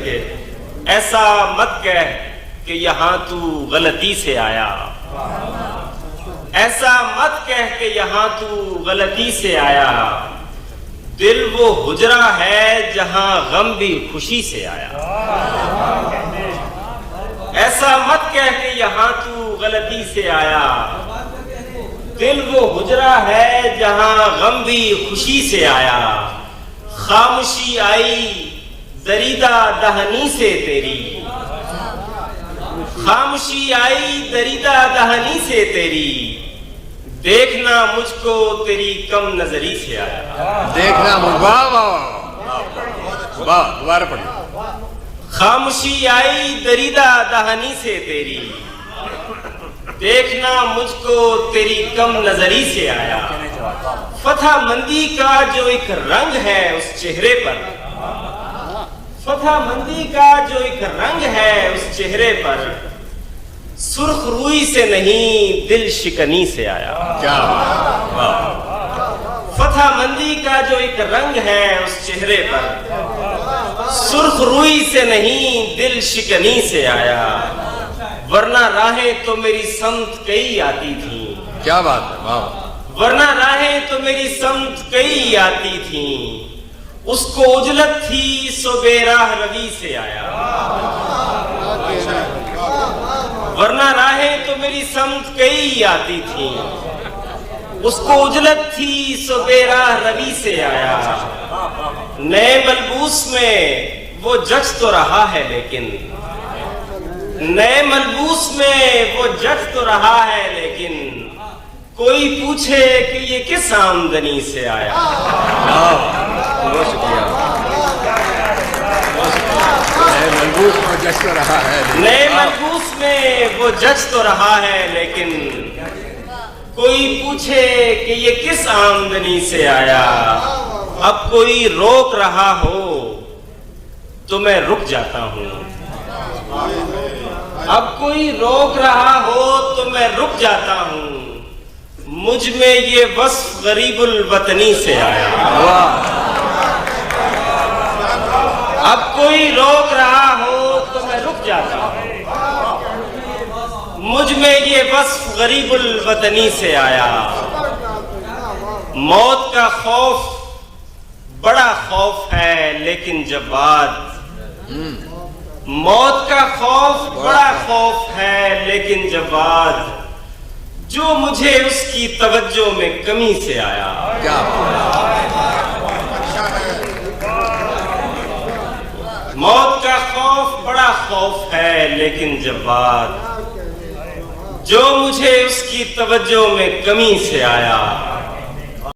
کہ ایسا مت کہہ کہ یہاں تو غلطی سے آیا، ایسا مت کہہ کہ یہاں تو غلطی سے آیا، دل وہ حجرہ ہے جہاں غم بھی خوشی سے آیا۔ ایسا مت کہہ کہ یہاں تو غلطی سے آیا، دل وہ حجرہ ہے جہاں غم بھی خوشی سے آیا۔ خاموشی آئی دریدہ دہنی سے تیری، خاموشی آئی دریدہ دہنی سے تیری، دیکھنا مجھ کو تیری کم نظری سے آیا۔ دیکھنا واہ واہ واہ، دوبارہ پڑھیے۔ خاموشی آئی دریدہ دہنی سے تیری، دیکھنا مجھ کو تیری کم نظری سے آیا۔ فتح مندی کا جو ایک رنگ ہے اس چہرے پر، فتح مندی کا جو ایک رنگ ہے اس چہرے پر، سرخ روئی سے نہیں دل شکنی سے آیا۔ کیا فتح مندی کا جو ایک رنگ ہے اس چہرے پر، سرخ روئی سے نہیں دل شکنی سے آیا، ورنہ راہیں تو میری سمت کئی آتی تھیں، کیا بات ہے، واہ، ورنہ راہیں تو میری سمت کئی آتی تھیں، اس کو اجلت تھی سو بے راہ روی سے آیا۔ ورنہ راہیں تو میری سمت کئی آتی تھیں، اس کو اجلت تھی سو بے راہ روی سے آیا۔ نئے ملبوس میں وہ جچ تو رہا ہے لیکن، نئے ملبوس میں وہ جچ تو رہا ہے لیکن، کوئی پوچھے کہ یہ کس آمدنی سے آیا۔ بہت شکریہ۔ نئے ملبوس میں جچ تو رہا ہے، نئے ملبوس میں وہ جچ تو رہا ہے لیکن، کوئی پوچھے کہ یہ کس آمدنی سے آیا۔ اب کوئی روک رہا ہو تو میں رک جاتا ہوں، اب کوئی روک رہا ہو تو میں رک جاتا ہوں، مجھ میں یہ وصف غریب الوطنی سے آیا۔ اب کوئی روک رہا ہو تو میں رک جاتا ہوں، مجھ میں یہ وصف غریب الوطنی سے آیا۔ موت کا خوف بڑا خوف ہے لیکن جب بعد، موت کا خوف بڑا خوف ہے لیکن جب بعد، جو مجھے اس کی توجہ میں کمی سے آیا۔ کیا موت کا خوف بڑا خوف ہے لیکن جب بعد، جو مجھے اس کی توجہ میں کمی سے آیا۔